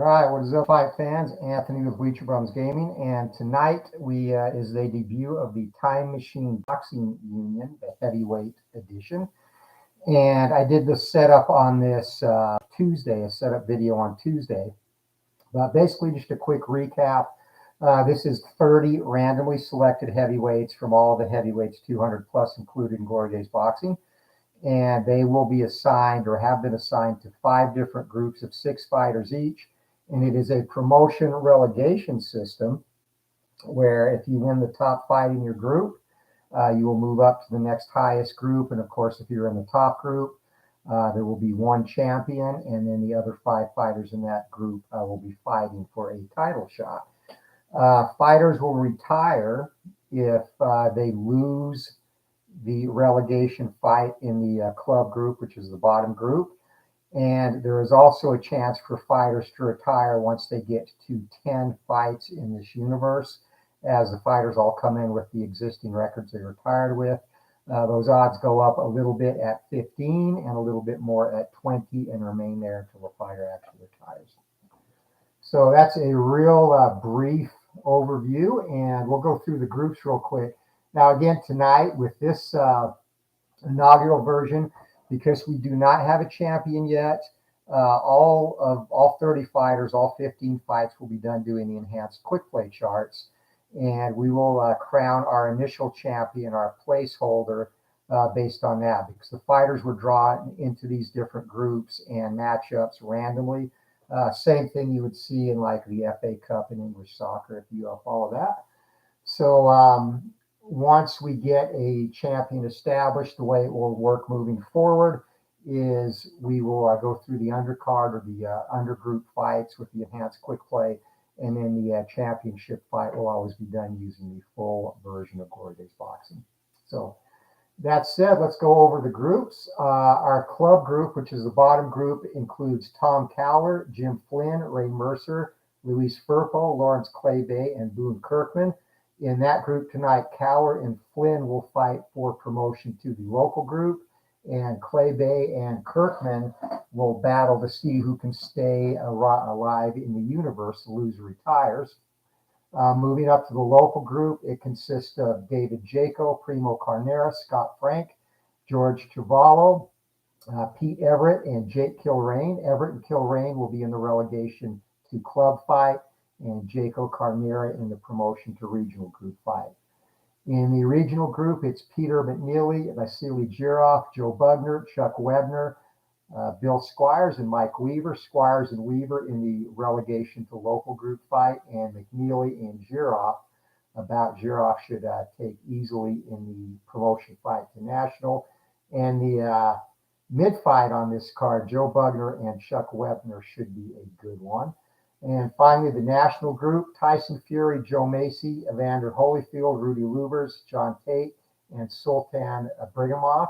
right, what is up, fight fans? Anthony with Bleacher Bums Gaming, and tonight we is the debut of the Time Machine Boxing Union, the heavyweight edition. And I did the setup on this Tuesday, a setup video on Tuesday. But basically, just a quick recap. This is 30 randomly selected heavyweights from all the heavyweights, 200 plus, including Glory Days Boxing. And they will be assigned or have been assigned to 5 different groups of 6 fighters each. And it is a promotion relegation system where if you win the top fight in your group, you will move up to the next highest group. And of course, if you're in the top group, there will be one champion, and then the other 5 fighters in that group will be fighting for a title shot. Fighters will retire if they lose the relegation fight in the club group, which is the bottom group. And there is also a chance for fighters to retire once they get to 10 fights in this universe, as the fighters all come in with the existing records they retired with. Those odds go up a little bit at 15 and a little bit more at 20 and remain there until the fighter actually retires. So that's a real brief overview, and we'll go through the groups real quick. Now, again, tonight with this inaugural version, because we do not have a champion yet, all 30 fighters, all 15 fights will be done doing the enhanced quick play charts, and we will crown our initial champion, our placeholder, based on that, because the fighters were drawn into these different groups and matchups randomly. Same thing you would see in like the FA Cup in English soccer, if you follow that. So once we get a champion established, the way it will work moving forward is we will go through the undercard or the undergroup fights with the enhanced quick play, and then the championship fight will always be done using the full version of Glory Days Boxing. So that said, let's go over the groups. Our club group, which is the bottom group, includes Tom Cowler, Jim Flynn, Ray Mercer, Luis Firpo, Lawrence Clay Bay, and Boone Kirkman. In that group tonight, Cowler and Flynn will fight for promotion to the local group, and Clay Bay and Kirkman will battle to see who can stay alive in the universe. The loser retires. Moving up to the local group, it consists of David Jaco, Primo Carnera, Scott Frank, George Chavallo, Pete Everett, and Jake Kilrain. Everett and Kilrain will be in the relegation to club fight, and Jaco Carnera in the promotion to regional group fight. In the regional group, it's Peter McNeely, Vasily Giroff, Joe Bugner, Chuck Webner, Bill Squires, and Mike Weaver. Squires and Weaver in the relegation to local group fight, and McNeely and Giroff. Giroff should take easily in the promotion fight to national. And the mid-fight on this card, Joe Bugner and Chuck Webner, should be a good one. And finally, the national group, Tyson Fury, Joe Macy, Evander Holyfield, Rudy Lubers, John Tate, and Sultan Abrigimov.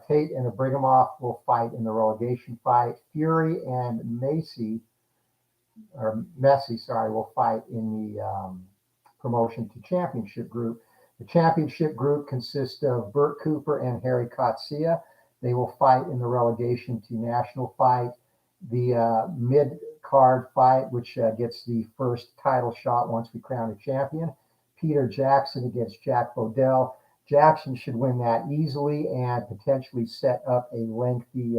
Tate and Abrigimov will fight in the relegation fight. Fury and Messi will fight in the promotion to championship group. The championship group consists of Burt Cooper and Harry Kotsia. They will fight in the relegation to national fight. The mid-card fight, which gets the first title shot once we crown a champion, Peter Jackson against Jack Bodell. Jackson should win that easily and potentially set up a lengthy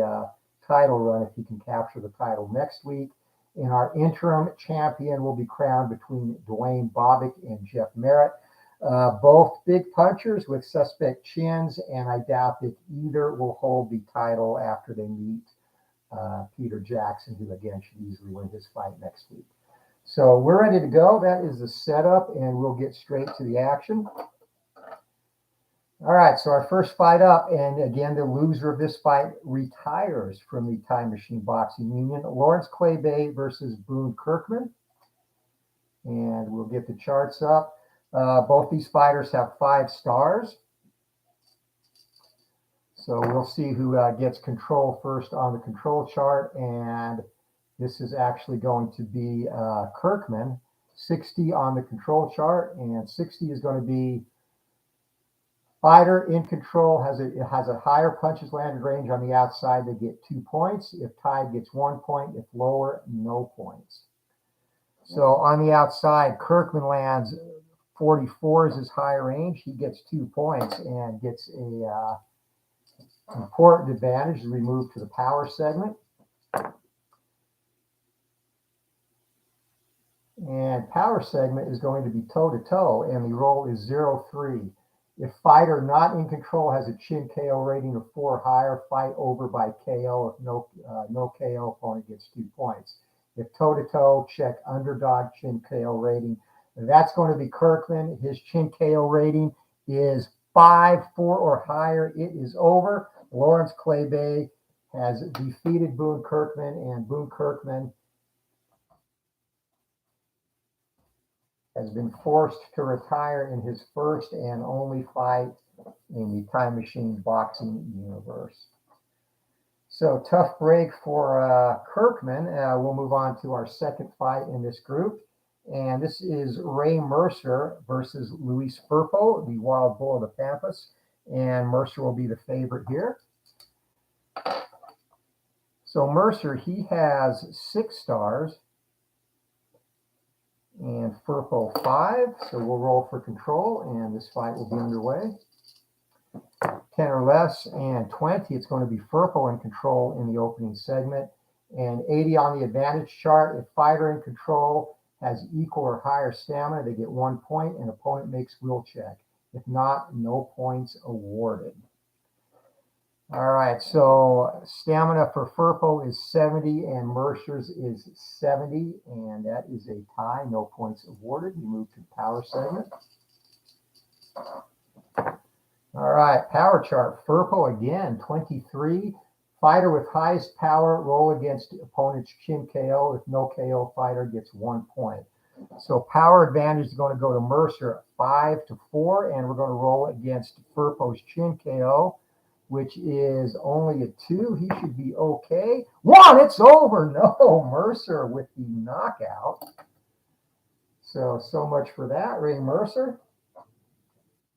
title run if he can capture the title next week. And our interim champion will be crowned between Dwayne Bobbick and Jeff Merritt. Both big punchers with suspect chins, and I doubt that either will hold the title after they meet Peter Jackson, who again should easily win his fight next week. So we're ready to go. That is the setup, and we'll get straight to the action. All right, so our first fight up, and again, the loser of this fight retires from the Time Machine Boxing Union. Lawrence Clay Bay versus Boone Kirkman. And we'll get the charts up. Both these fighters have 5 stars. So we'll see who gets control first on the control chart, and this is actually going to be Kirkman, 60 on the control chart, and 60 is going to be fighter in control, has a higher punches landed range on the outside. They get 2 points. If tied, gets 1 point. If lower, no points. So on the outside, Kirkman lands 44 is his high range. He gets 2 points and gets a important advantage as we move to the power segment. And power segment is going to be toe-to-toe, and the roll is 0-3. If fighter not in control has a chin KO rating of 4 or higher, fight over by KO. If no KO, opponent gets 2 points. If toe-to-toe, check underdog chin KO rating. That's going to be Kirkman. His chin KO rating is 5, 4 or higher. It is over. Lawrence Claybay has defeated Boone Kirkman, and Boone Kirkman has been forced to retire in his first and only fight in the Time Machine boxing universe. So tough break for Kirkman. We'll move on to our second fight in this group. And this is Ray Mercer versus Luis Firpo, the Wild Bull of the Pampas. And Mercer will be the favorite here. So Mercer, he has 6 stars. And Firpo 5, so we'll roll for control, and this fight will be underway. 10 or less, and 20, it's going to be Firpo in control in the opening segment, and 80 on the advantage chart. If fighter in control has equal or higher stamina, they get 1 point, and opponent makes will check. If not, no points awarded. All right, so stamina for Firpo is 70 and Mercer's is 70, and that is a tie, no points awarded. We move to power segment. All right, power chart. Firpo again, 23. Fighter with highest power, roll against opponent's chin KO. If no KO, fighter gets 1 point. So power advantage is going to go to Mercer 5-4, and we're going to roll against Firpo's chin KO, which is only a 2. He should be okay. 1, it's over. No, Mercer with the knockout. So much for that, Ray Mercer.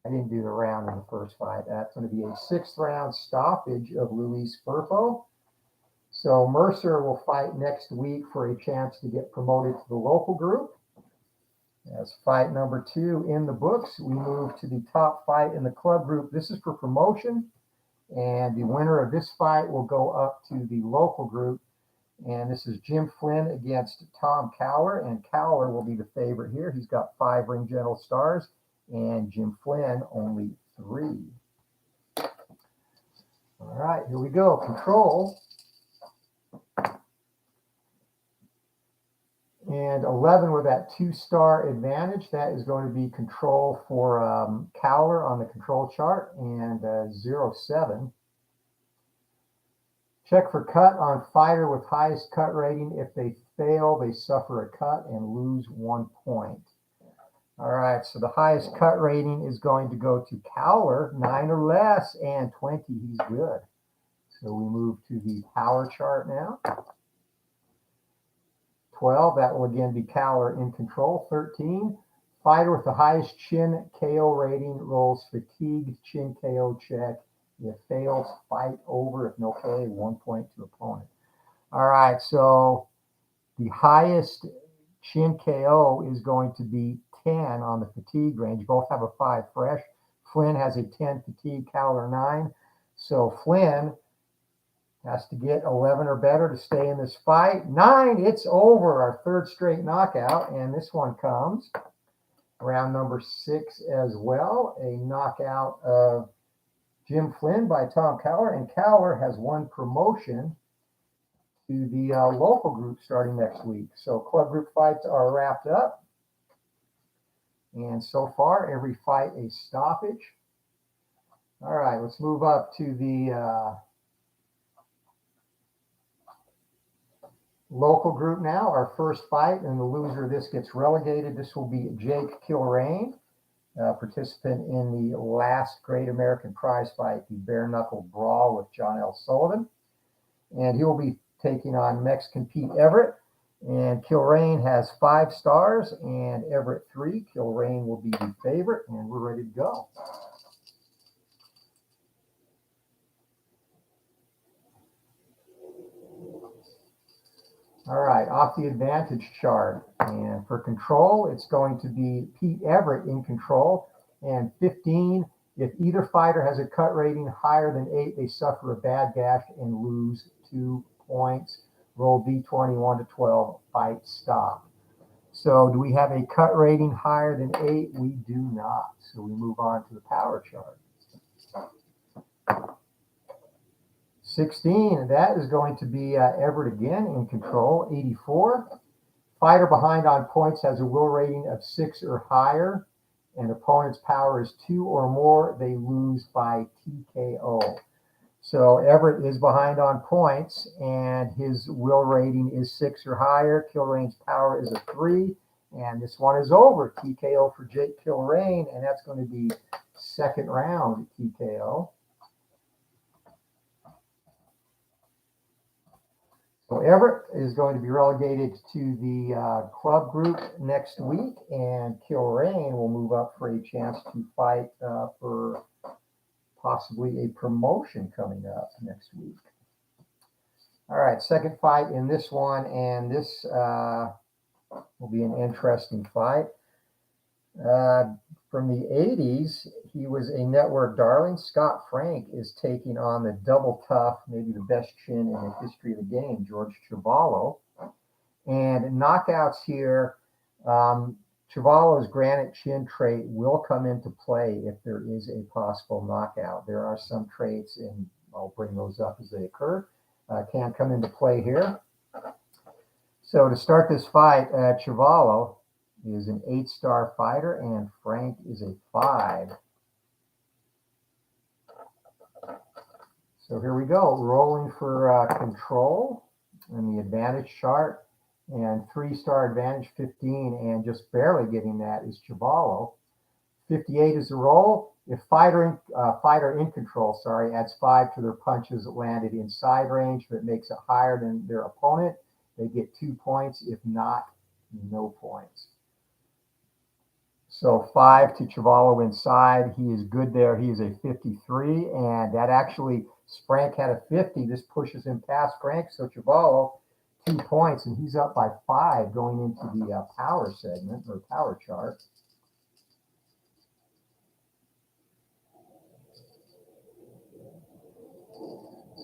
I didn't do the round in the first fight. That's going to be a 6th round stoppage of Luis Firpo. So Mercer will fight next week for a chance to get promoted to the local group. As fight number 2 in the books, we move to the top fight in the club group. This is for promotion. And the winner of this fight will go up to the local group. And this is Jim Flynn against Tom Cowler. And Cowler will be the favorite here. He's got 5 ring general stars. And Jim Flynn only 3. All right, here we go. Control. And 11 with that 2-star advantage. That is going to be control for Cowler on the control chart, and 0-7. Check for cut on fighter with highest cut rating. If they fail, they suffer a cut and lose 1 point. All right, so the highest cut rating is going to go to Cowler, 9 or less, and 20, he's good. So we move to the power chart now. 12, that will again be Cowler in control. 13, fighter with the highest chin KO rating rolls fatigued chin KO check. If fails, fight over. If no KO, 1 point to opponent. All right, so the highest chin KO is going to be 10 on the fatigue range. Both have a 5 fresh. Flynn has a 10 fatigue, Cowler 9. So Flynn has to get 11 or better to stay in this fight. 9, it's over. Our 3rd straight knockout. And this one comes round number 6 as well. A knockout of Jim Flynn by Tom Cowler. And Cowler has won promotion to the local group starting next week. So club group fights are wrapped up. And so far, every fight a stoppage. All right, let's move up to the local group now. Our first fight, and the loser of this gets relegated. This will be Jake Kilrain, participant in the last Great American Prize Fight, the Bare Knuckle Brawl with John L. Sullivan. And he will be taking on Mexican Pete Everett. And Kilrain has 5 stars and Everett 3. Kilrain will be the favorite, and we're ready to go. All right, off the advantage chart. And for control, it's going to be Pete Everett in control. And 15, if either fighter has a cut rating higher than 8, they suffer a bad gash and lose 2 points. Roll D20, 1 to 12, fight stop. So do we have a cut rating higher than 8? We do not. So we move on to the power chart. 16, that is going to be Everett again in control. 84, fighter behind on points has a will rating of 6 or higher, and opponent's power is 2 or more. They lose by TKO. So Everett is behind on points, and his will rating is 6 or higher. Kill range power is a 3, and this one is over. TKO for Jake Kilrain, and that's going to be second round TKO. So Everett is going to be relegated to the club group next week, and Kilrain will move up for a chance to fight for possibly a promotion coming up next week. All right, second fight in this one, and this will be an interesting fight. From the 80s, he was a network darling. Scott Frank is taking on the double tough, maybe the best chin in the history of the game, George Chuvalo. And knockouts here, Chuvalo's granite chin trait will come into play if there is a possible knockout. There are some traits, and I'll bring those up as they occur, can come into play here. So to start this fight, Chuvalo is an 8-star fighter, and Frank is a 5. So here we go, rolling for control in the advantage chart, and 3-star advantage 15, and just barely getting that is Chuvalo. 58 is the roll. If fighter in control, adds 5 to their punches landed inside range, if it makes it higher than their opponent, they get 2 points. If not, no points. So 5 to Chuvalo inside. He is good there. He is a 53, and that actually, Frank had a 50. This pushes him past Frank. So Chuvalo, 2 points, and he's up by 5 going into the power segment or power chart.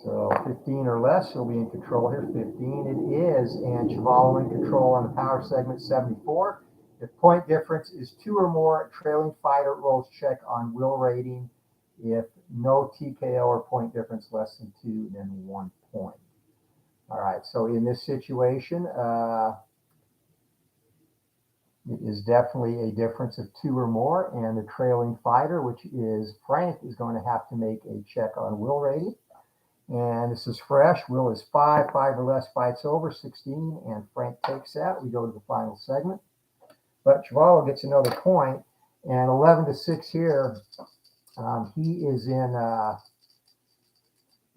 So 15 or less, he'll be in control here. 15 it is, and Chuvalo in control on the power segment, 74. If point difference is 2 or more, trailing fighter rolls check on will rating. If no TKO or point difference less than 2, then 1 point. All right, so in this situation, it is definitely a difference of 2 or more, and the trailing fighter, which is Frank, is going to have to make a check on will rating. And this is fresh. Will is 5. 5 or less, fights over. 16, and Frank takes that. We go to the final segment. But Chuvalo gets another point, and 11 to 6 here. He is in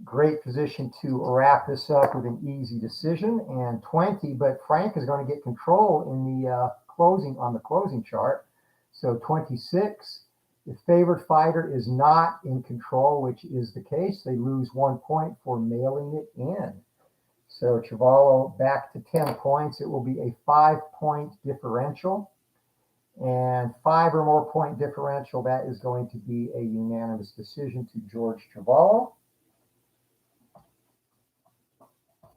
great position to wrap this up with an easy decision. And 20, but Frank is going to get control in the closing chart. So 26. The favored fighter is not in control, which is the case. They lose 1 point for mailing it in. So Chuvalo back to 10 points. It will be a 5-point differential. And 5 or more point differential, that is going to be a unanimous decision to George Chuvalo.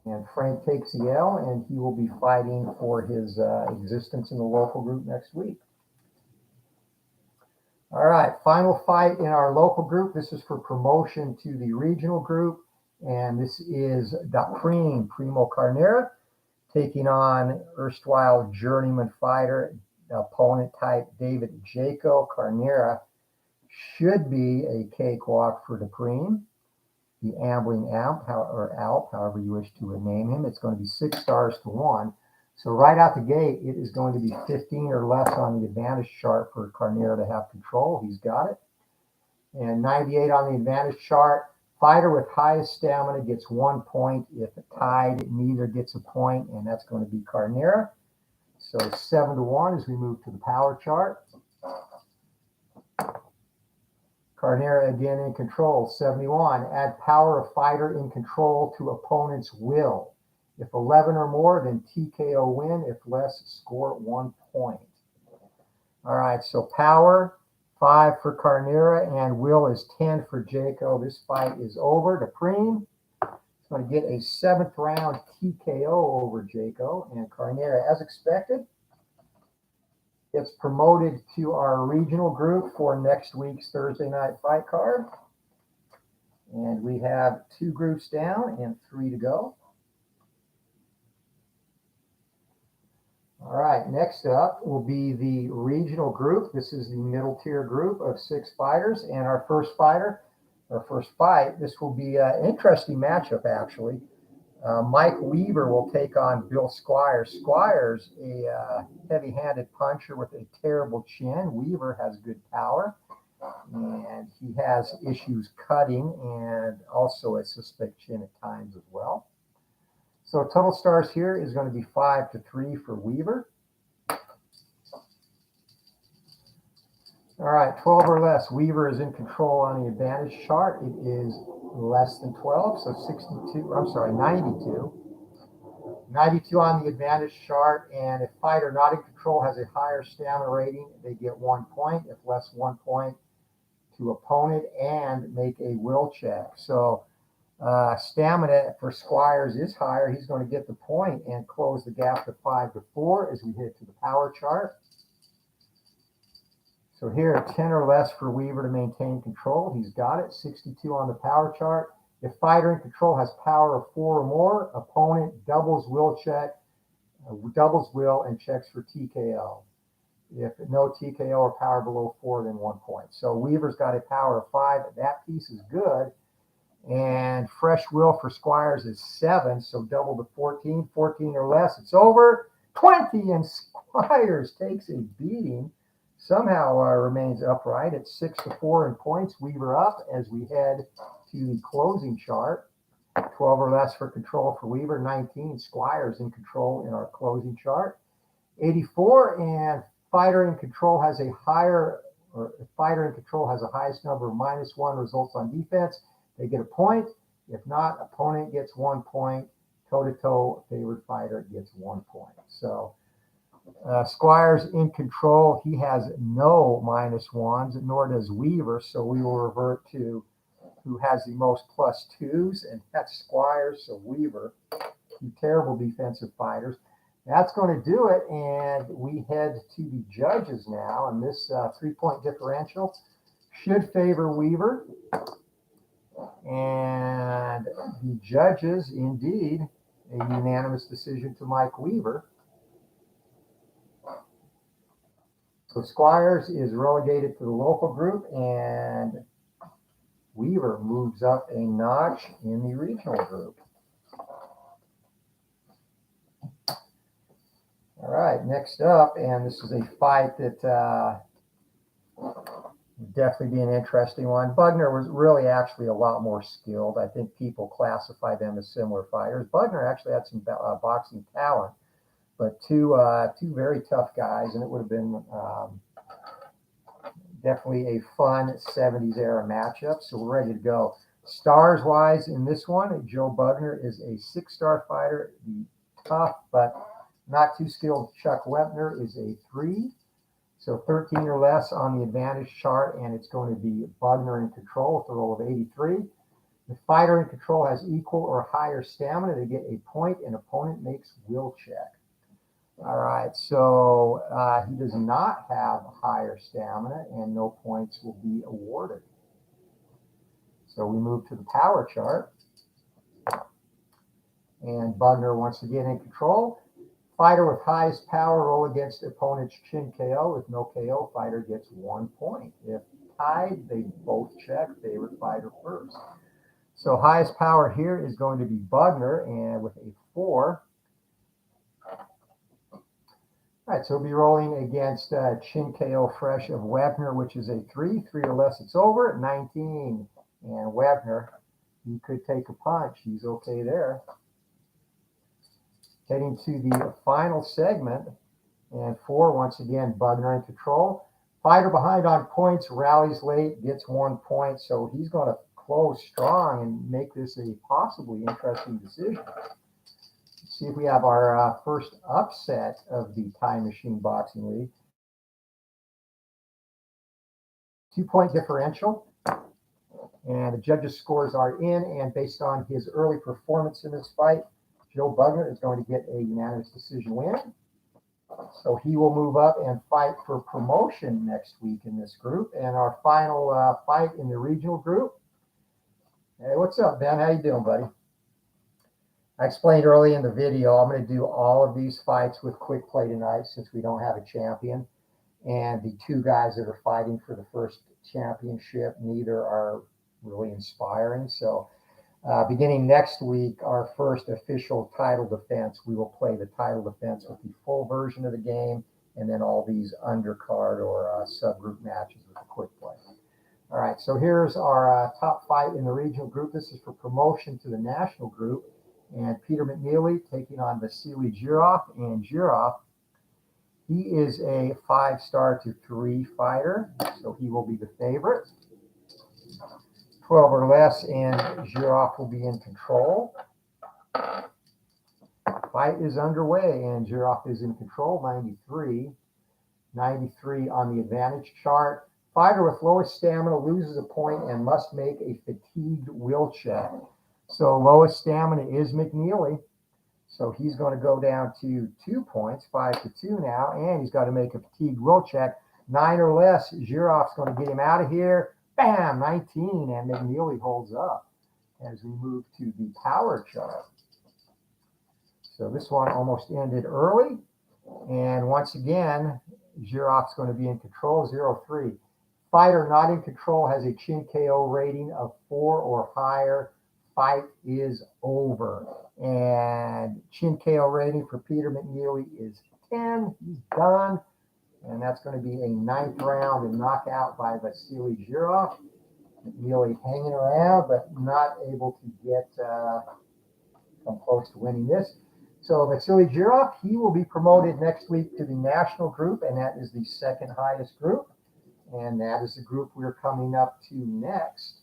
And Frank takes the L, and he will be fighting for his existence in the local group next week. All right, final fight in our local group. This is for promotion to the regional group, and this is Primo Carnera, taking on erstwhile journeyman fighter, opponent type David Jaco. Carnera should be a cakewalk for Dupreme, the Ambling Alp, however you wish to name him. It's going to be 6 stars to 1. So right out the gate, it is going to be 15 or less on the advantage chart for Carnera to have control. He's got it. And 98 on the advantage chart. Fighter with highest stamina gets 1 point. If tied, neither gets a point, and that's going to be Carnera. So 7 to 1 as we move to the power chart. Carnera again in control, 71. Add power of fighter in control to opponent's will. If 11 or more, then TKO win. If less, score 1 point. All right, so power, 5 for Carnera, and will is 10 for Jaco. This fight is over. Dupreme is going to get a 7th round TKO over Jaco, and Carnera, as expected, gets promoted to our regional group for next week's Thursday night fight card. And we have 2 groups down and 3 to go. All right, next up will be the regional group. This is the middle tier group of 6 fighters. And our first fight, this will be an interesting matchup, actually. Mike Weaver will take on Bill Squires. Squires, a heavy-handed puncher with a terrible chin. Weaver has good power, and he has issues cutting and also a suspect chin at times as well. So total stars here is going to be 5-3 for Weaver. All right, 12 or less. Weaver is in control on the advantage chart. It is less than 12, so 92. 92 on the advantage chart, and if fighter not in control has a higher stamina rating, they get 1 point. If less, 1 point to opponent, and make a will check. So stamina for Squires is higher. He's going to get the point and close the gap to 5-4 as we head to the power chart. So here, 10 or less for Weaver to maintain control. He's got it, 62 on the power chart. If fighter in control has power of 4 or more, opponent doubles will and checks for TKO. If no TKO or power below 4, then 1 point. So Weaver's got a power of 5. That piece is good. And fresh will for Squires is 7, so double to 14. 14 or less, it's over. 20, and Squires takes a beating. Somehow remains upright at 6-4 in points. Weaver up as we head to the closing chart. 12 or less for control for Weaver. 19, Squires in control in our closing chart. 84, and fighter in control has a highest number of -1 results on defense. They get a point. If not, opponent gets 1 point. Toe-to-toe, favored fighter gets 1 point. So Squires in control. He has no -1s, nor does Weaver. So we will revert to who has the most +2s, and that's Squires. So Weaver, 2 terrible defensive fighters. That's going to do it, and we head to the judges now, and this 3-point differential should favor Weaver. And the judges, indeed, a unanimous decision to Mike Weaver. So Squires is relegated to the local group, and Weaver moves up a notch in the regional group. All right, next up, and this is a fight that would definitely be an interesting one. Bugner was really actually a lot more skilled. I think people classify them as similar fighters. Bugner actually had some boxing talent, but two very tough guys, and it would have been definitely a fun 70s era matchup. So we're ready to go. Stars wise in this one, Joe Bugner is a 6-star fighter. The tough but not too skilled Chuck Wepner is a 3. So 13 or less on the advantage chart, and it's going to be Bugner in control with a roll of 83. The fighter in control has equal or higher stamina. They get a point, and opponent makes will check. All right, so he does not have higher stamina, and no points will be awarded. So we move to the power chart. And Bugner once again in control. Fighter with highest power, roll against opponent's chin KO. With no KO, fighter gets 1 point. If tied, they both check. Favorite fighter first. So highest power here is going to be Bugner, and with a 4. All right, so we'll be rolling against chin KO fresh of Webner, which is a 3. 3 or less, it's over. 19, and Webner, he could take a punch. He's okay there. Heading to the final segment, and 4, once again, Bugner in control. Fighter behind on points, rallies late, gets 1 point, so he's going to close strong and make this a possibly interesting decision. see if we have our first upset of the Time Machine Boxing League. 2-point differential. And the judges' scores are in, and based on his early performance in this fight, Joe Bugner is going to get a unanimous decision win. So he will move up and fight for promotion next week in this group. And our final fight in the regional group. Hey, what's up, Ben? How you doing, buddy? I explained early in the video, I'm going to do all of these fights with quick play tonight since we don't have a champion. And the two guys that are fighting for the first championship, neither are really inspiring. So beginning next week, our first official title defense, we will play the title defense with the full version of the game, and then all these undercard or subgroup matches with the quick play. All right, so here's our top fight in the regional group. This is for promotion to the national group. And Peter McNeely taking on Vasily Girov. And Girov, he is a 5-star to 3 fighter, so he will be the favorite. 12 or less, and Girov will be in control. Fight is underway, and Girov is in control, 93. 93 on the advantage chart. Fighter with lowest stamina loses a point and must make a fatigued will check. So lowest stamina is McNeely. So he's going to go down to 2 points, 5-2 now, and he's got to make a fatigued will check. 9 or less, Girov's going to get him out of here. Bam, 19, and McNeely holds up as we move to the power chart. So this one almost ended early. And once again, Girov's going to be in control, 0-3. Fighter not in control has a chin KO rating of 4 or higher. Fight is over. And chin KO rating for Peter McNeely is 10. He's done. And that's going to be a 9th round and knockout by Vasily Girov. McNeely hanging around, but not able to get come close to winning this. So Vasily Girov, he will be promoted next week to the national group, and that is the second highest group. And that is the group we're coming up to next.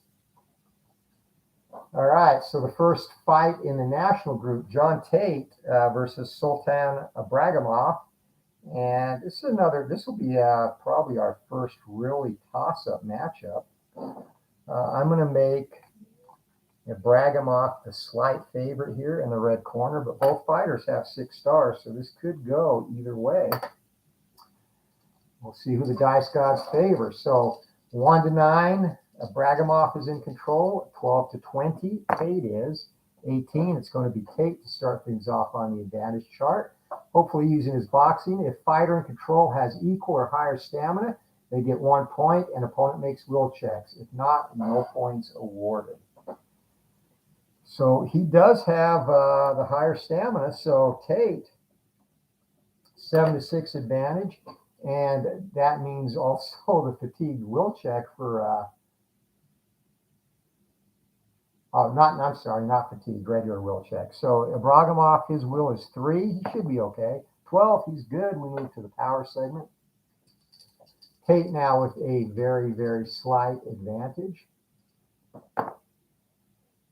All right, so the first fight in the national group, John Tate versus Sultan Ibragimov. And this will be probably our first really toss-up matchup. I'm going to make Ibragimov the slight favorite here in the red corner, but both fighters have 6 stars, so this could go either way. We'll see who the dice gods favor. So 1-9, Ibragimov is in control. 12-20, Tate is. 18, it's going to be Tate to start things off on the advantage chart. Hopefully using his boxing. If fighter in control has equal or higher stamina, they get 1 point, and opponent makes will checks. If not, no points awarded. So he does have the higher stamina. So Tate, 7-6 advantage, and that means also the fatigued will check for. Not fatigued, regular will check. So Ibragimov, his will is 3. He should be okay. 12, he's good. We move to the power segment. Tate now with a very, very slight advantage.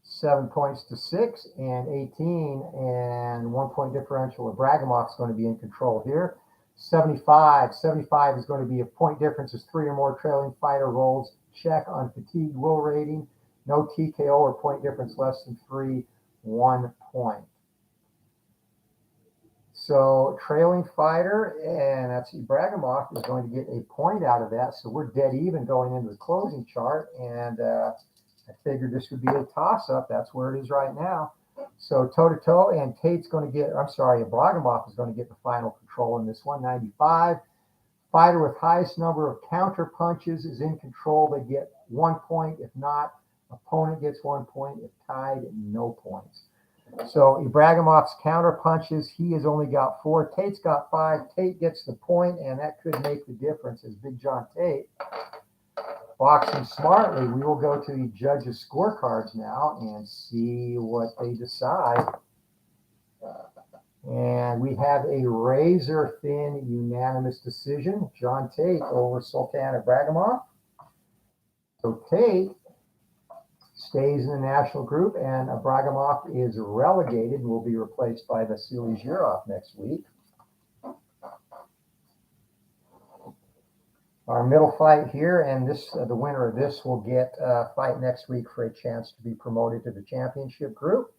7 points to 6 and 18, and 1 point differential. Ibragimov's going to be in control here. 75. 75 is going to be a point difference as 3 or more trailing fighter rolls. Check on fatigued will rating. No TKO or point difference less than 3, 1 point. So trailing fighter, and that's Ibragimov, is going to get a point out of that. So we're dead even going into the closing chart, and I figured this would be a toss-up. That's where it is right now. So toe-to-toe, and Tate's going to get, Ibragimov is going to get the final control in this one, 95. Fighter with highest number of counter punches is in control. They get 1 point. If not, opponent gets 1 point. If tied, no points. So Ibragimov's counter punches, he has only got 4. Tate's got 5. Tate gets the point, and that could make the difference as Big John Tate. Boxing smartly, we will go to the judges' scorecards now and see what they decide. And we have a razor-thin unanimous decision. John Tate over Sultan Ibragimov. So Tate stays in the national group, and Abragamov is relegated and will be replaced by Vasily Zhirov next week. Our middle fight here, and this the winner of this will get a fight next week for a chance to be promoted to the championship group.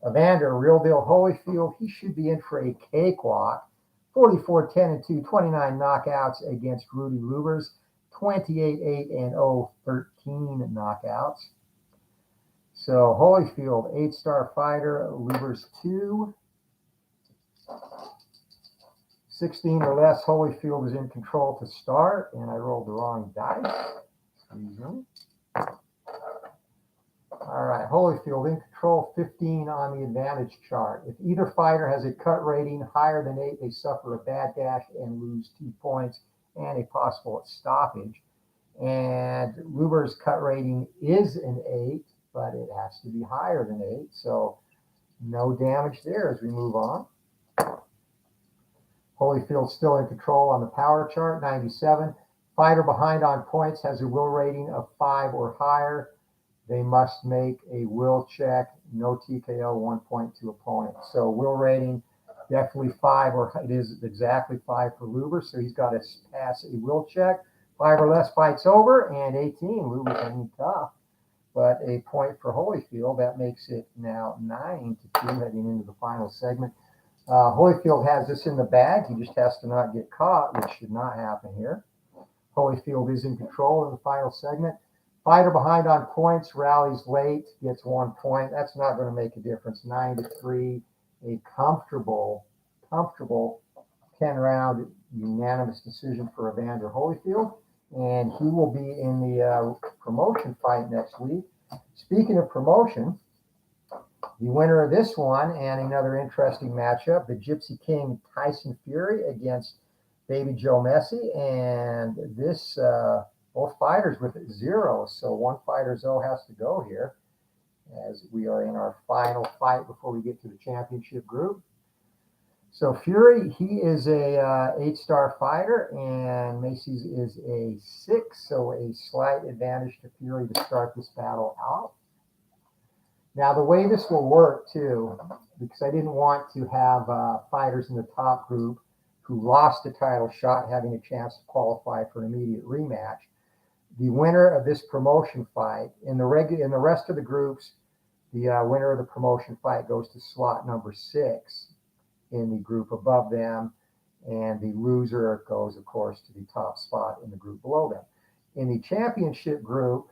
Evander Real Deal Holyfield, he should be in for a cakewalk. 44-10-2, 29 knockouts against Rudy Lubers, 28-8-0, 13 knockouts. So Holyfield, 8-star fighter, Lubers 2. 16 or less, Holyfield is in control to start, and I rolled the wrong dice. Excuse me. All right, Holyfield in control, 15 on the advantage chart. If either fighter has a cut rating higher than 8, they suffer a bad dash and lose 2 points and a possible stoppage. And Luber's cut rating is an 8, but it has to be higher than 8, so no damage there as we move on. Holyfield still in control on the power chart, 97. Fighter behind on points has a will rating of 5 or higher. They must make a will check, no TKO, 1 point to opponent. So will rating, definitely 5, or it is exactly 5 for Luber, so he's got to pass a will check. 5 or less, fight's over, and 18, Luber's hanging tough. But a point for Holyfield, that makes it now 9-2 heading into the final segment. Holyfield has this in the bag. He just has to not get caught, which should not happen here. Holyfield is in control in the final segment. Fighter behind on points, rallies late, gets 1 point. That's not going to make a difference. 9-3, a comfortable 10-round unanimous decision for Evander Holyfield. And he will be in the promotion fight next week. Speaking of promotion, the winner of this one and another interesting matchup, the Gypsy King Tyson Fury against Baby Joe Messi. And this, both fighters with 0. So one fighter 0 has to go here as we are in our final fight before we get to the championship group. So Fury, he is a 8-star fighter, and Macy's is a 6, so a slight advantage to Fury to start this battle out. Now, the way this will work, too, because I didn't want to have fighters in the top group who lost a title shot having a chance to qualify for an immediate rematch, the winner of this promotion fight, in the rest of the groups, the winner of the promotion fight goes to slot number 6 in the group above them, and the loser goes, of course, to the top spot in the group below them. In the championship group,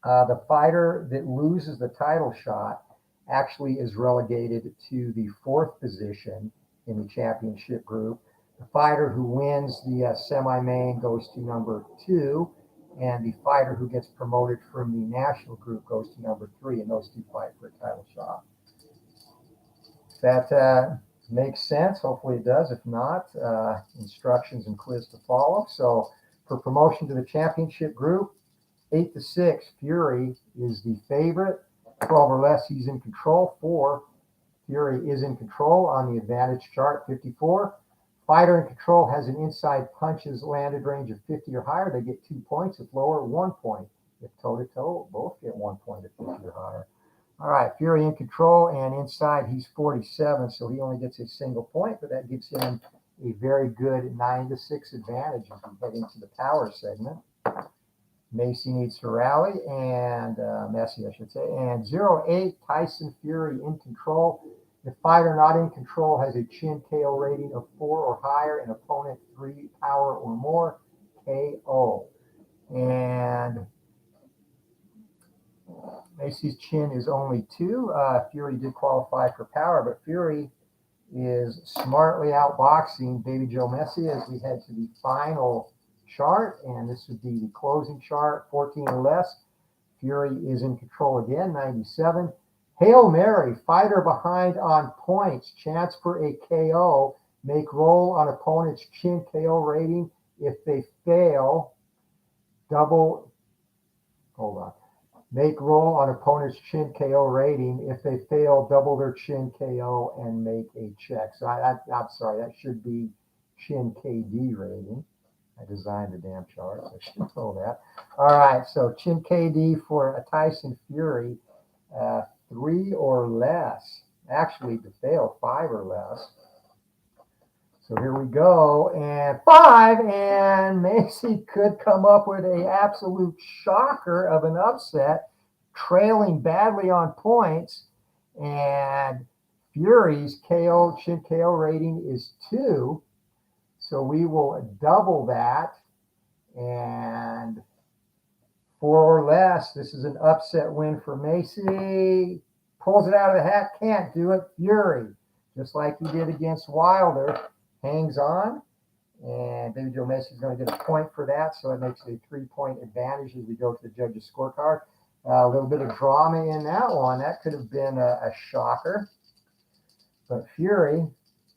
the fighter that loses the title shot actually is relegated to the 4th position in the championship group. The fighter who wins the semi-main goes to number 2, and the fighter who gets promoted from the national group goes to number 3, and those two fight for a title shot. That makes sense. Hopefully it does. If not, instructions and quiz to follow. So for promotion to the championship group, 8-6, Fury is the favorite. 12 or less, he's in control. 4, Fury is in control on the advantage chart, 54. Fighter in control has an inside punches landed range of 50 or higher. They get 2 points. If lower, 1 point. If toe-to-toe, both get 1 point at 50 or higher. All right, Fury in control, and inside he's 47, so he only gets a single point, but that gives him a very good 9-6 advantage as we head into the power segment. Macy needs to rally, and Messi, I should say, and 0-8, Tyson Fury in control. The fighter not in control has a chin KO rating of 4 or higher, and opponent 3 power or more, KO. And Macy's chin is only 2. Fury did qualify for power, but Fury is smartly outboxing Baby Joe Messi as we head to the final chart, and this would be the closing chart, 14 or less. Fury is in control again, 97. Hail Mary, fighter behind on points, chance for a KO, make roll on opponent's chin KO rating. If they fail, make roll on opponent's chin KO rating. If they fail, double their chin KO and make a check. So I'm sorry, that should be chin KD rating. I designed the damn chart, so I should know that. All right, so Chin KD for a Tyson Fury, 3 or less. Actually, to fail, 5 or less. So here we go, and 5, and Macy could come up with an absolute shocker of an upset, trailing badly on points, and Fury's Chin KO rating is 2, so we will double that, and 4 or less. This is an upset win for Macy. Pulls it out of the hat, can't do it. Fury, just like he did against Wilder, hangs on, and Baby Joe Macy's going to get a point for that, so it makes it a 3-point advantage as we go to the judges' scorecard. A little bit of drama in that one. That could have been a shocker, but Fury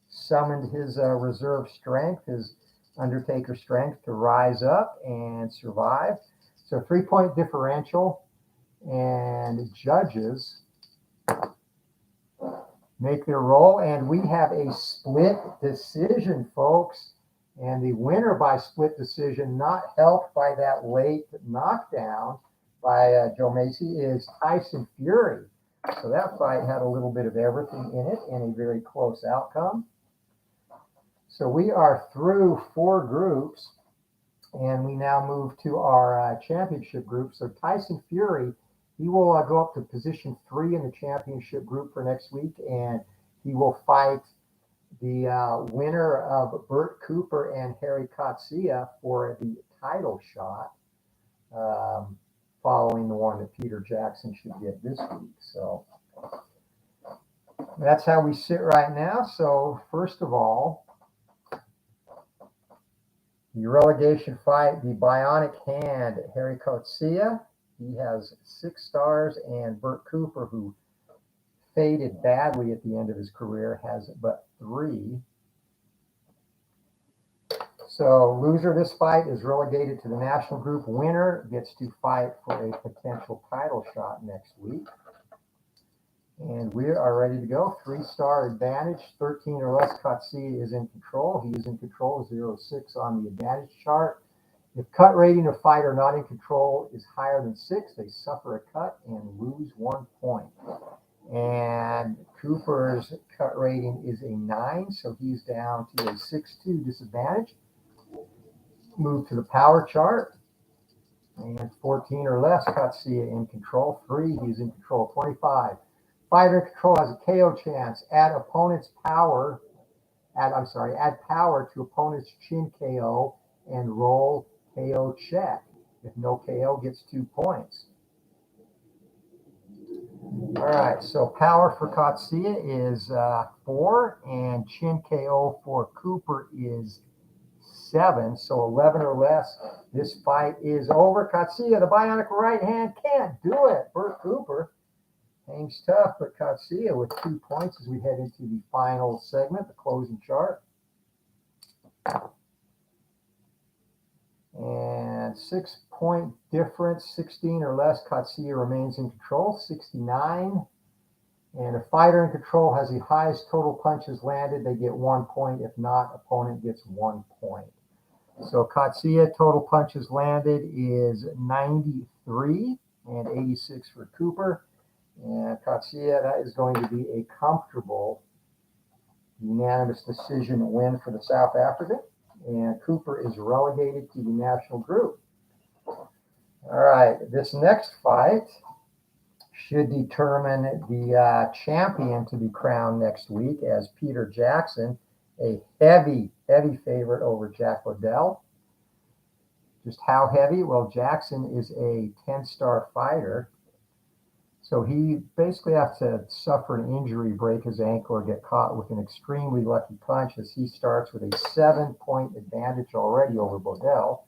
summoned his reserve strength, his Undertaker strength, to rise up and survive. So 3-point differential, and judges make their roll, and we have a split decision, folks. And the winner by split decision, not helped by that late knockdown by Joe Macy, is Tyson Fury. So that fight had a little bit of everything in it and a very close outcome. So we are through 4 groups, and we now move to our championship group. So Tyson Fury, he will go up to position 3 in the championship group for next week, and he will fight the winner of Burt Cooper and Harry Katsia for the title shot, following the one that Peter Jackson should get this week. So that's how we sit right now. So first of all, the relegation fight, the Bionic Hand, Harry Katsia. He has 6 stars, and Burt Cooper, who faded badly at the end of his career, has but 3. So loser of this fight is relegated to the national group. Winner gets to fight for a potential title shot next week. And we are ready to go. 3-star advantage, 13 or less. Katsia is in control. He is in control, 0-6 on the advantage chart. If cut rating of fighter not in control is higher than 6, they suffer a cut and lose 1 point. And Cooper's cut rating is a 9, so he's down to a 6-2 disadvantage. Move to the power chart. And 14 or less, Katsia in control. 3, he's in control. 25. Fighter in control has a KO chance. Add power to opponent's chin KO and roll KO check. If no KO, gets 2 points. All right, so power for Katsia is 4, and chin KO for Cooper is 7, so 11 or less. This fight is over. Katsia, the bionic right hand, can't do it. Burt Cooper hangs tough, but Katsia with 2 points as we head into the final segment, the closing chart. And 6-point difference, 16 or less, Katsia remains in control, 69. And a fighter in control has the highest total punches landed. They get 1 point. If not, opponent gets 1 point. So Katsia, total punches landed is 93 and 86 for Cooper. And Katsia, that is going to be a comfortable unanimous decision win for the South African. And Cooper is relegated to the national group. All right, this next fight should determine the champion to be crowned next week, as Peter Jackson, a heavy favorite over Jack Liddell. Just how heavy? Well, Jackson is a 10-star fighter. So he basically has to suffer an injury, break his ankle, or get caught with an extremely lucky punch, as he starts with a 7-point advantage already over Bodell.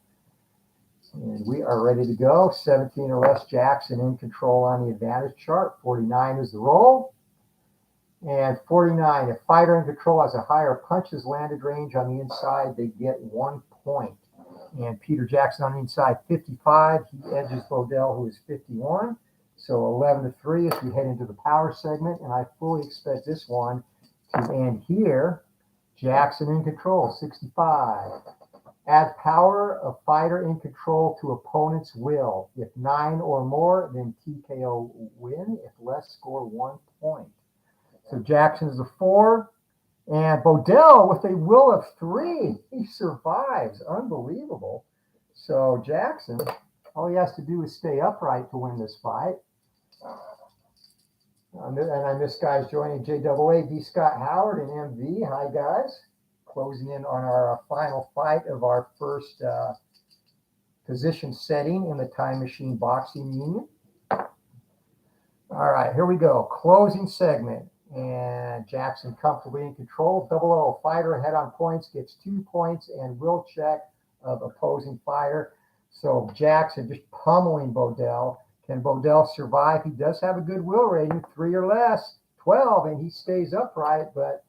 And we are ready to go. 17 or less, Jackson in control on the advantage chart. 49 is the roll. And 49, if fighter in control has a higher punches landed range on the inside, they get 1 point. And Peter Jackson on the inside, 55. He edges Bodell, who is 51. So 11-3 as we head into the power segment, and I fully expect this one to end here. Jackson in control, 65. Add power of fighter in control to opponent's will. If 9 or more, then TKO win. If less, score 1 point. So Jackson is a 4. And Bodell with a will of 3. He survives. Unbelievable. So Jackson, all he has to do is stay upright to win this fight. And I miss guys joining JAA, D. Scott Howard and MV. Hi, guys. Closing in on our final fight of our first position setting in the Time Machine Boxing Union. All right, here we go. Closing segment. And Jackson comfortably in control. 00 fighter ahead on points, gets 2 points and will check of opposing fighter. So Jackson just pummeling Bodell. Can Bodell survive? He does have a good will rating, 3 or less, 12, and he stays upright. But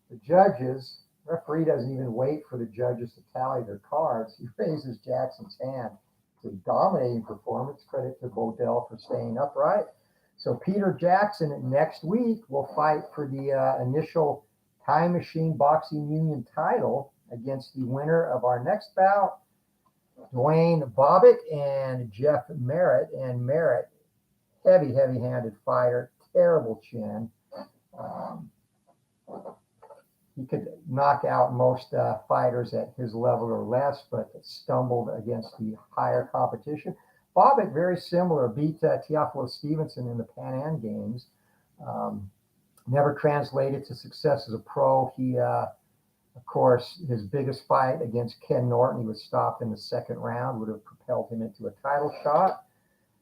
the judges, referee doesn't even wait for the judges to tally their cards. He raises Jackson's hand. It's a dominating performance. Credit to Bodell for staying upright. So Peter Jackson next week will fight for the initial Time Machine Boxing Union title against the winner of our next bout, Dwayne Bobbitt and Jeff Merritt. And Merritt, heavy-handed fighter, terrible chin. He could knock out most fighters at his level or less, but stumbled against the higher competition. Bobbitt, very similar, beat Teofilo Stevenson in the Pan Am Games. Never translated to success as a pro. He, of course, his biggest fight against Ken Norton, he was stopped in the second round, would have propelled him into a title shot.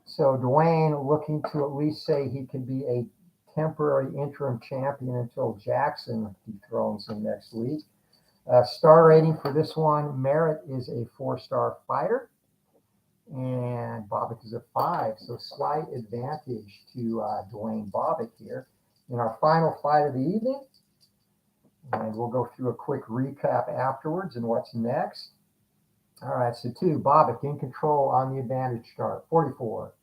So Dwayne looking to at least say he can be a temporary interim champion until Jackson dethrones him next week. Star rating for this one, Merritt is a 4-star fighter. And Bobbitt is a 5, so slight advantage to Dwayne Bobbitt here. In our final fight of the evening, and we'll go through a quick recap afterwards and what's next. All right, so 2, Bobbitt in control on the advantage start, 44.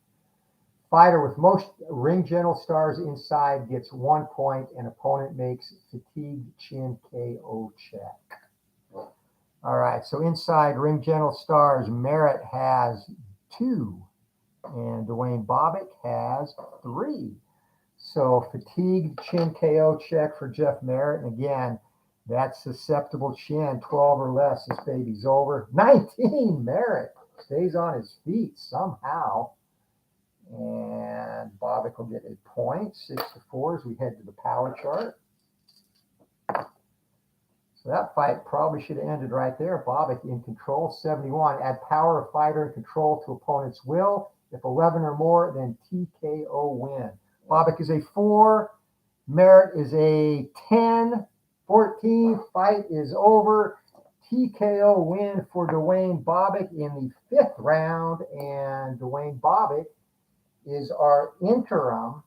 Fighter with most ring general stars inside gets 1 point, and opponent makes fatigue chin KO check. All right, so inside ring general stars, Merritt has 2, and Dwayne Bobbitt has 3. So fatigue chin KO check for Jeff Merritt. And again, that susceptible chin, 12 or less, this baby's over. 19, Merritt stays on his feet somehow. And Bobbitt will get a point, 6-4 as we head to the power chart. So that fight probably should have ended right there. Bobbitt in control, 71. Add power of fighter in control to opponent's will. If 11 or more, then TKO win. Bobbitt is a 4. Merritt is a 10. 14. Fight is over. TKO win for Dwayne Bobbitt in the 5th round. And Dwayne Bobbitt is our interim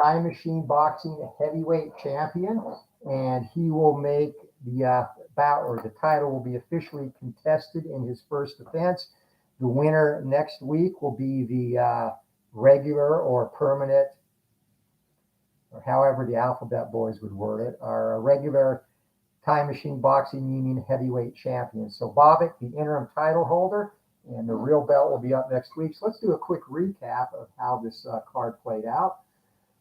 Time Machine Boxing heavyweight champion. And he will make the bout, or the title will be officially contested in his first defense. The winner next week will be the regular or permanent, or however the alphabet boys would word it, our regular Time Machine Boxing Union heavyweight champion. So Bobbitt, the interim title holder, and the real belt will be up next week. So let's do a quick recap of how this card played out.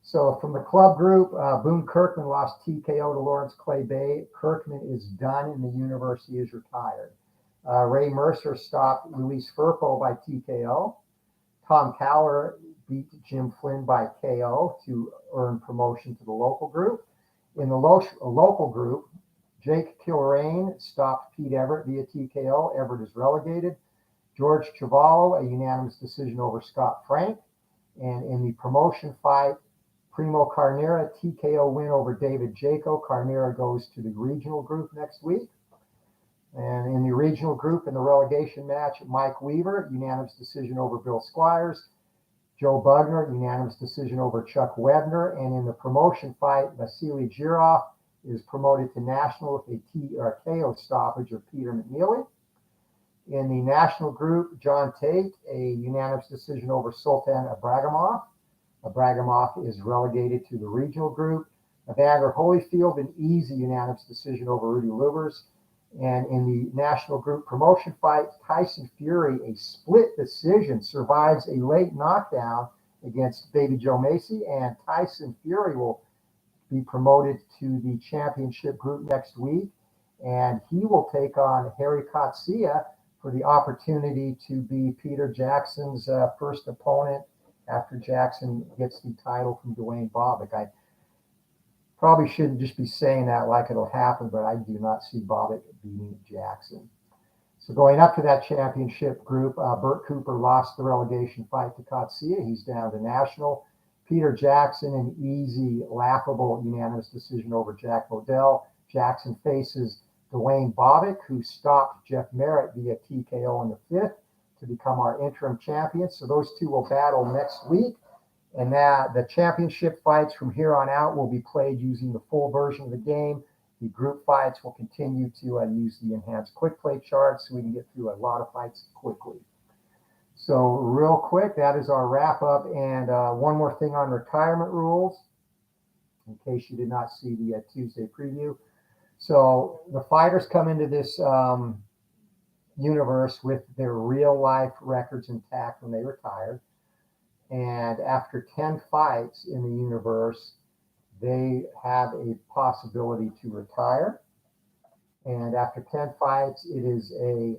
So from the club group, Boone Kirkman lost TKO to Lawrence Clay Bay. Kirkman is done and the university is retired. Ray Mercer stopped Luis Firpo by TKO. Tom Cowler beat Jim Flynn by KO to earn promotion to the local group. In the local group, Jake Kilrain stopped Pete Everett via TKO. Everett is relegated. George Chavallo, a unanimous decision over Scott Frank. And in the promotion fight, Primo Carnera, TKO win over David Jaco. Carnera goes to the regional group next week. And in the regional group, in the relegation match, Mike Weaver, unanimous decision over Bill Squires. Joe Bugner, unanimous decision over Chuck Webner. And in the promotion fight, Vasily Girov is promoted to national with a KO stoppage of Peter McNeely. In the national group, John Tate, a unanimous decision over Sultan Abragimov. Abragimov is relegated to the regional group. Evander Holyfield, an easy unanimous decision over Rudy Lubers. And in the national group promotion fight, Tyson Fury, a split decision, survives a late knockdown against Baby Joe Macy, and Tyson Fury will be promoted to the championship group next week, and he will take on Harry Katsia for the opportunity to be Peter Jackson's first opponent after Jackson gets the title from Dwayne Bobbitt. I probably shouldn't just be saying that like it'll happen, but I do not see Bobbitt beating Jackson. So going up to that championship group, Burt Cooper lost the relegation fight to Katsia. He's down to national. Peter Jackson, an easy, laughable, unanimous decision over Jack Modell. Jackson faces Dwayne Bobbitt, who stopped Jeff Merritt via TKO in the fifth to become our interim champion. So those two will battle next week. And that the championship fights from here on out will be played using the full version of the game. The group fights will continue to use the enhanced quick play charts so we can get through a lot of fights quickly. So real quick, that is our wrap up. And one more thing on retirement rules, in case you did not see the Tuesday preview. So the fighters come into this universe with their real life records intact when they retired. And after 10 fights in the universe, they have a possibility to retire. And after 10 fights, it is a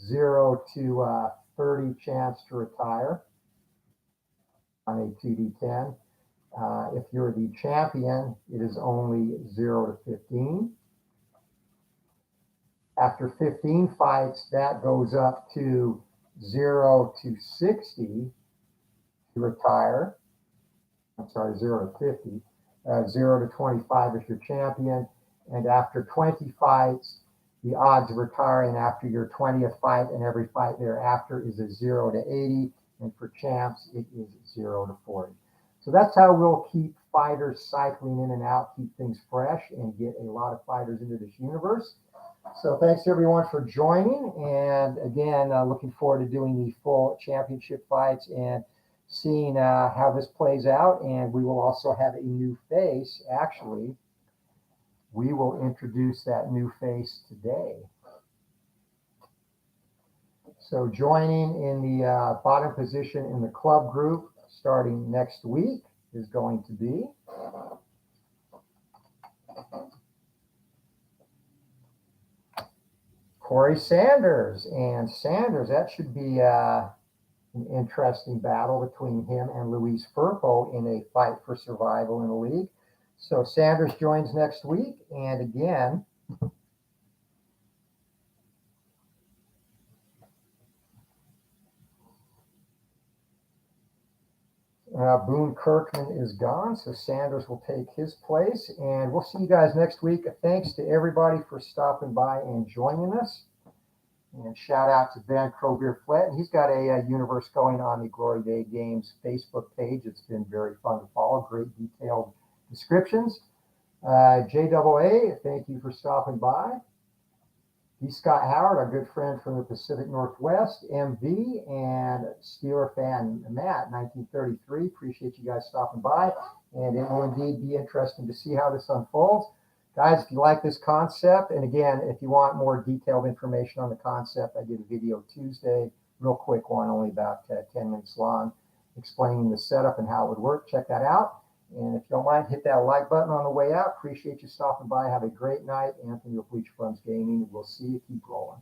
0 to 30 chance to retire on a 2D10. If you're the champion, it is only 0 to 15. After 15 fights, that goes up to 0 to 60 to retire. I'm sorry, 0 to 50. 0 to 25 if you're champion. And after 20 fights, the odds of retiring after your 20th fight and every fight thereafter is a 0 to 80. And for champs, it is 0 to 40. So that's how we'll keep fighters cycling in and out, keep things fresh, and get a lot of fighters into this universe. So thanks everyone for joining. And again, looking forward to doing the full championship fights and seeing how this plays out. And we will also have a new face. Actually, we will introduce that new face today. So joining in the bottom position in the club group starting next week is going to be Corey Sanders. And Sanders, that should be an interesting battle between him and Luis Firpo in a fight for survival in the league. So Sanders joins next week. And again, Boone Kirkman is gone, so Sanders will take his place. And we'll see you guys next week. Thanks to everybody for stopping by and joining us. And shout out to Ben Crowbeer-Flett. He's got a universe going on the Glory Day Games Facebook page. It's been very fun to follow. Great detailed descriptions. JAA, thank you for stopping by. D. Scott Howard, our good friend from the Pacific Northwest, MV, and Steeler fan Matt, 1933. Appreciate you guys stopping by. And it will indeed be interesting to see how this unfolds. Guys, if you like this concept, and again, if you want more detailed information on the concept, I did a video Tuesday, real quick one, only about 10 minutes long, explaining the setup and how it would work. Check that out. And if you don't mind, hit that like button on the way out. Appreciate you stopping by. Have a great night. Anthony with Bleacher Bums Gaming. We'll see you. Keep rolling.